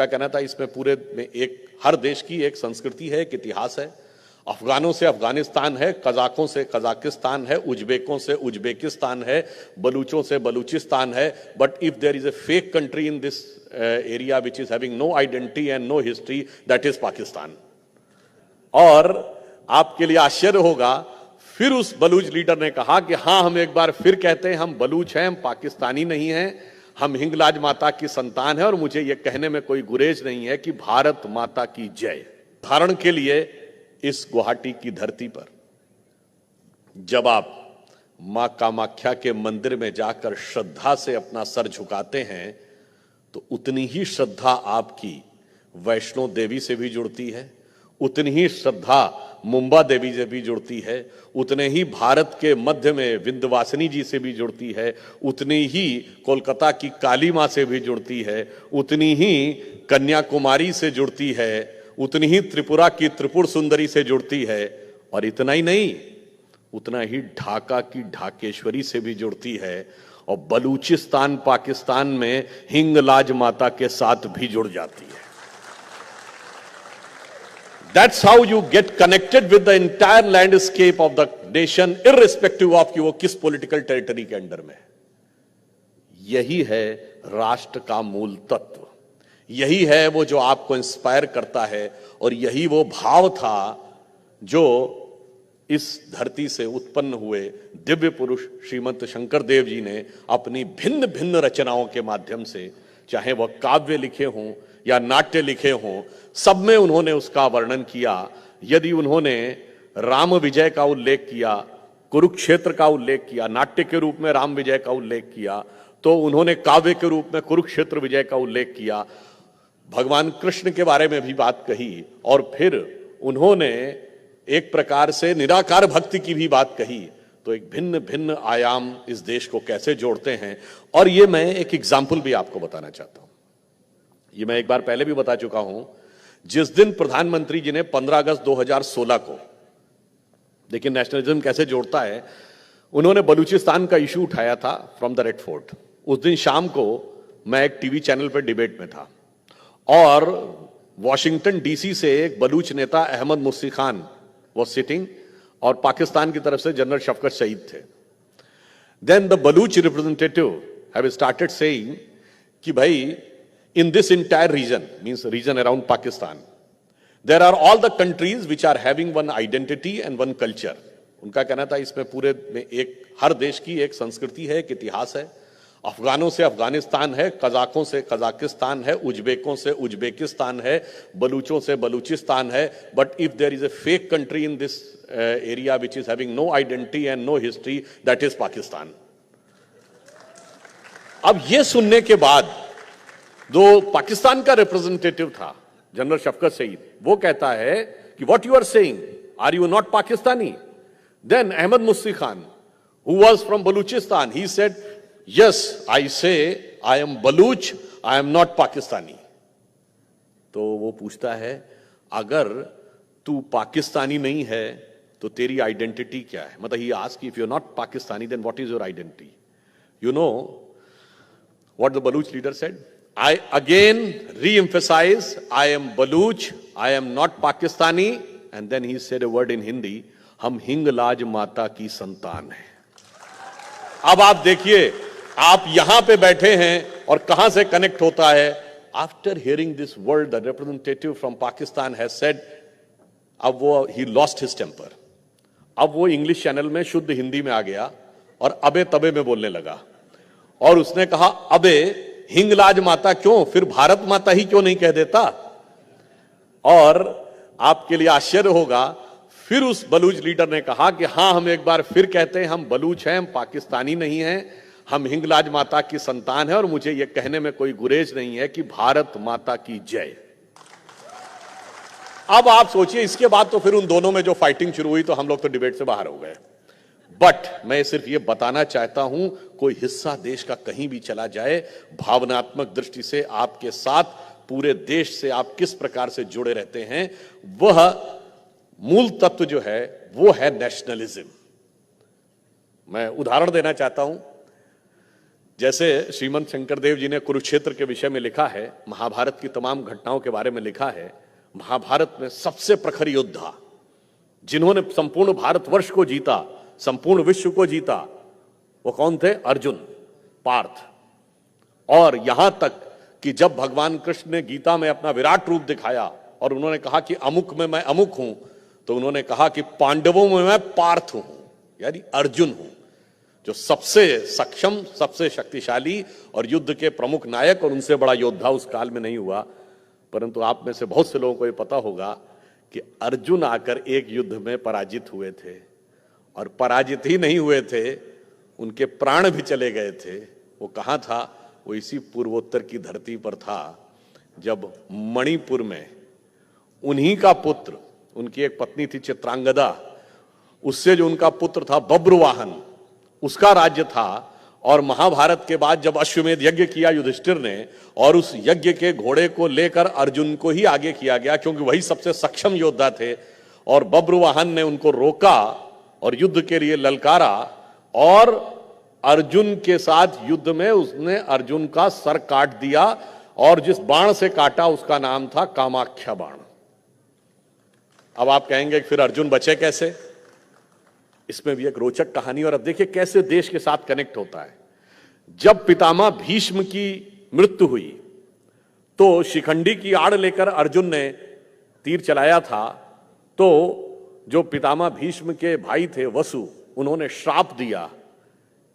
उनका कहना था इसमें पूरे में एक हर देश की एक संस्कृति है, एक इतिहास है। अफगानों से अफगानिस्तान है, कजाकों से कजाकिस्तान है, उज्बेकों से उज्बेकिस्तान है, बलूचों से बलूचिस्तान है। But if there is a fake country in this area which is having no identity and no history, that is Pakistan. और आपके लिए आश्चर्य होगा, फिर उस बलूच लीडर ने कहा कि हां, हम एक बार फिर कहते हैं हम बलूच हैं, हम पाकिस्तानी नहीं हैं, हम हिंगलाज माता की संतान है और मुझे यह कहने में कोई गुरेज नहीं है कि भारत माता की जय। उदाहरण के लिए इस गुवाहाटी की धरती पर जब आप मां कामाख्या के मंदिर में जाकर श्रद्धा से अपना सर झुकाते हैं तो उतनी ही श्रद्धा आपकी वैष्णो देवी से भी जुड़ती है, उतनी ही श्रद्धा मुंबा देवी से भी जुड़ती है, उतने ही भारत के मध्य में विंध्यवासिनी जी से भी जुड़ती है, उतनी ही कोलकाता की काली मां से भी जुड़ती है, उतनी ही कन्याकुमारी से जुड़ती है, उतनी ही त्रिपुरा की त्रिपुर सुंदरी से जुड़ती है, और इतना ही नहीं, उतना ही ढाका की ढाकेश्वरी से भी जुड़ती है, और बलूचिस्तान पाकिस्तान में हिंगलाज माता के साथ भी जुड़ जाती है। That's how you get connected with the entire landscape of the nation, irrespective of कि वो किस political territory के अंडर में है। यही है राष्ट्र का मूल तत्व, यही है वो जो आपको इंस्पायर करता है, और यही वो भाव था जो इस धरती से उत्पन्न हुए दिव्य पुरुष श्रीमंत शंकर देव जी ने अपनी भिन्न भिन्न रचनाओं के माध्यम से, चाहे वह काव्य लिखे हों या नाट्य लिखे हों, सब में उन्होंने उसका वर्णन किया। यदि उन्होंने राम विजय का उल्लेख किया, कुरुक्षेत्र का उल्लेख किया, नाट्य के रूप में राम विजय का उल्लेख किया, तो उन्होंने काव्य के रूप में कुरुक्षेत्र विजय का उल्लेख किया, भगवान कृष्ण के बारे में भी बात कही, और फिर उन्होंने एक प्रकार से निराकार भक्ति की भी बात कही। तो एक भिन्न भिन्न आयाम इस देश को कैसे जोड़ते हैं। और ये मैं एक एग्जाम्पल भी आपको बताना चाहता हूं, ये मैं एक बार पहले भी बता चुका हूं। जिस दिन प्रधानमंत्री जी ने 15 अगस्त 2016 को, देखिए नेशनलिज्म कैसे जोड़ता है, उन्होंने बलूचिस्तान का इशू उठाया था फ्रॉम द रेड फोर्ट। उस दिन शाम को मैं एक टीवी चैनल पर डिबेट में था, और वॉशिंगटन डीसी से एक बलूच नेता अहमद मुस्सी खान वॉज सिटिंग, और पाकिस्तान की तरफ से जनरल शफकत शहीद थे। Then the Baloch representative have started saying कि भाई, in this entire region, means region around Pakistan, there are all the countries which are having one identity and one culture. उनका कहना था इसमें पूरे में एक हर देश की एक संस्कृति है, एक इतिहास है। अफगानों से अफगानिस्तान है, कजाकों से कजाकिस्तान है, उज्बेकों से उज्बेकिस्तान है, बलूचों से बलूचिस्तान है। But if there is a fake country in this area which is having no identity and no history, that is Pakistan. अब ये सुनने के बाद जो पाकिस्तान का रिप्रेजेंटेटिव था जनरल शफकत सईद, वो कहता है कि what you are saying, are you not Pakistani? Then Ahmed Mussi Khan, who was from Balochistan, he said yes, I say I am Baloch, I am not Pakistani. तो वो पूछता है, अगर तू पाकिस्तानी नहीं है तो तेरी आइडेंटिटी क्या है? मतलब he ask, if you are not Pakistani then what is your identity? You know what the Baloch leader said? I again re-emphasize, I am Baluch, I am not Pakistani, and then he said a word in Hindi, हम हिंगलाज माता की संतान हैं। अब आप देखिए, आप यहां पे बैठे हैं और कहां से कनेक्ट होता है। After hearing this word, the representative from Pakistan has said, अब वो he lost his temper, अब वो इंग्लिश चैनल में शुद्ध हिंदी में आ गया और अबे तबे में बोलने लगा, और उसने कहा, अबे हिंगलाज माता क्यों, फिर भारत माता ही क्यों नहीं कह देता? और आपके लिए आश्चर्य होगा, फिर उस बलूच लीडर ने कहा कि हां, हम एक बार फिर कहते हैं हम बलूच हैं, हम पाकिस्तानी नहीं हैं, हम हिंगलाज माता की संतान है, और मुझे यह कहने में कोई गुरेज नहीं है कि भारत माता की जय। अब आप सोचिए, इसके बाद तो फिर उन दोनों में जो फाइटिंग शुरू हुई, तो हम लोग तो डिबेट से बाहर हो गए। बट मैं सिर्फ ये बताना चाहता हूं, कोई हिस्सा देश का कहीं भी चला जाए, भावनात्मक दृष्टि से आपके साथ पूरे देश से आप किस प्रकार से जुड़े रहते हैं, वह मूल तत्व जो है वो है नेशनलिज्म। मैं उदाहरण देना चाहता हूं। जैसे श्रीमंत शंकरदेव जी ने कुरुक्षेत्र के विषय में लिखा है, महाभारत की तमाम घटनाओं के बारे में लिखा है। महाभारत में सबसे प्रखर योद्धा जिन्होंने संपूर्ण भारतवर्ष को जीता, संपूर्ण विश्व को जीता, वो कौन थे? अर्जुन, पार्थ। और यहां तक कि जब भगवान कृष्ण ने गीता में अपना विराट रूप दिखाया और उन्होंने कहा कि अमुक में मैं अमुक हूं, तो उन्होंने कहा कि पांडवों में मैं पार्थ हूं, यानी अर्जुन हूं, जो सबसे सक्षम, सबसे शक्तिशाली और युद्ध के प्रमुख नायक, और उनसे बड़ा योद्धा उस काल में नहीं हुआ। परंतु आप में से बहुत से लोगों को यह पता होगा कि अर्जुन आकर एक युद्ध में पराजित हुए थे, और पराजित ही नहीं हुए थे, उनके प्राण भी चले गए थे। वो कहां था? वो इसी पूर्वोत्तर की धरती पर था, जब मणिपुर में उन्हीं का पुत्र, उनकी एक पत्नी थी चित्रांगदा, उससे जो उनका पुत्र था बब्रुवाहन, उसका राज्य था। और महाभारत के बाद जब अश्वमेध यज्ञ किया युधिष्ठिर ने, और उस यज्ञ के घोड़े को लेकर अर्जुन को ही आगे किया गया, क्योंकि वही सबसे सक्षम योद्धा थे, और बब्रुवाहन ने उनको रोका और युद्ध के लिए ललकारा, और अर्जुन के साथ युद्ध में उसने अर्जुन का सर काट दिया, और जिस बाण से काटा उसका नाम था कामाख्या बाण। अब आप कहेंगे फिर अर्जुन बचे कैसे? इसमें भी एक रोचक कहानी, और अब देखिए कैसे देश के साथ कनेक्ट होता है। जब पितामह भीष्म की मृत्यु हुई तो शिखंडी की आड़ लेकर अर्जुन ने तीर चलाया था, तो जो पितामह भीष्म के भाई थे वसु, उन्होंने श्राप दिया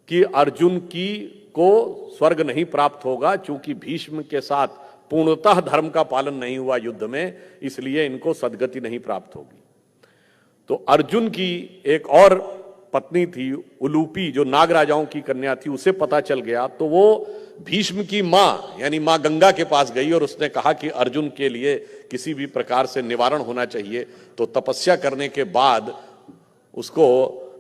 कि अर्जुन की को स्वर्ग नहीं प्राप्त होगा, चूंकि भीष्म के साथ पूर्णतः धर्म का पालन नहीं हुआ युद्ध में, इसलिए इनको सद्गति नहीं प्राप्त होगी। तो अर्जुन की एक और पत्नी थी उलूपी, जो नाग राजाओं की कन्या थी, उसे पता चल गया, तो वो भीष्म की मां यानी मां गंगा के पास गई, और उसने कहा कि अर्जुन के लिए किसी भी प्रकार से निवारण होना चाहिए। तो तपस्या करने के बाद उसको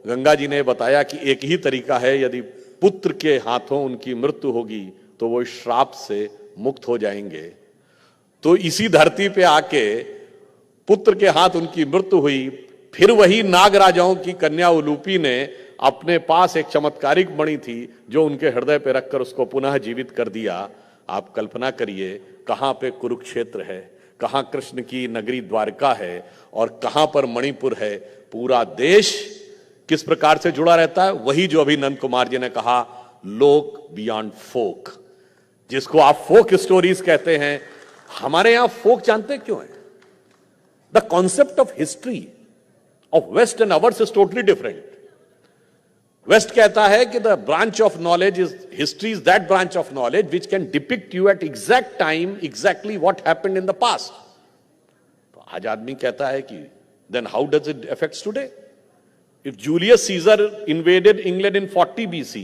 गंगा जी ने बताया कि एक ही तरीका है, यदि पुत्र के हाथों उनकी मृत्यु होगी तो वो इस श्राप से मुक्त हो जाएंगे। तो इसी धरती पे आके पुत्र के हाथ उनकी मृत्यु हुई। फिर वही नाग राजाओं की कन्या उलूपी ने अपने पास एक चमत्कारिक मणि थी, जो उनके हृदय पे रखकर उसको पुनः जीवित कर दिया। आप कल्पना करिए, कहां पे कुरुक्षेत्र है, कहां कृष्ण की नगरी द्वारका है, और कहां पर मणिपुर है। पूरा देश किस प्रकार से जुड़ा रहता है? वही जो अभी नंद कुमार जी ने कहा, लोक बियॉन्ड फोक, जिसको आप फोक स्टोरीज कहते हैं। हमारे यहां फोक जानते क्यों है? The concept of history of West and ours is totally different. West कहता है कि the branch of knowledge is history is that branch of knowledge which can depict you at exact time exactly what happened in the past. तो आज आदमी कहता है कि then how does it affect today? If Julius Caesar invaded England in 40 BC,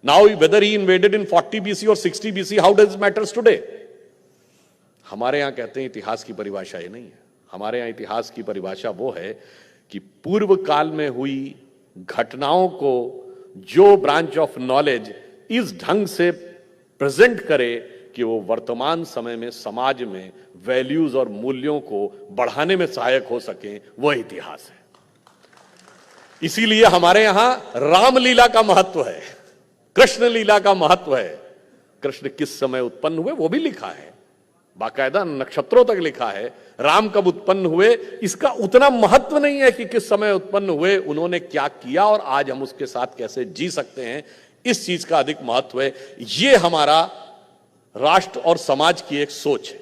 now whether he invaded in 40 BC or 60 BC, how does it matters today? हमारे यहां कहते हैं इतिहास की परिभाषा ये नहीं है। हमारे यहां इतिहास की परिभाषा वो है कि पूर्व काल में हुई घटनाओं को जो ब्रांच ऑफ नॉलेज इस ढंग से प्रेजेंट करे कि वो वर्तमान समय में समाज में वैल्यूज और मूल्यों को बढ़ाने में सहायक हो सके, वह इतिहास है। इसीलिए हमारे यहां रामलीला का महत्व है, कृष्ण लीला का महत्व है। कृष्ण किस समय उत्पन्न हुए वो भी लिखा है, बाकायदा नक्षत्रों तक लिखा है। राम कब उत्पन्न हुए इसका उतना महत्व नहीं है कि किस समय उत्पन्न हुए, उन्होंने क्या किया और आज हम उसके साथ कैसे जी सकते हैं, इस चीज का अधिक महत्व है। ये हमारा राष्ट्र और समाज की एक सोच है।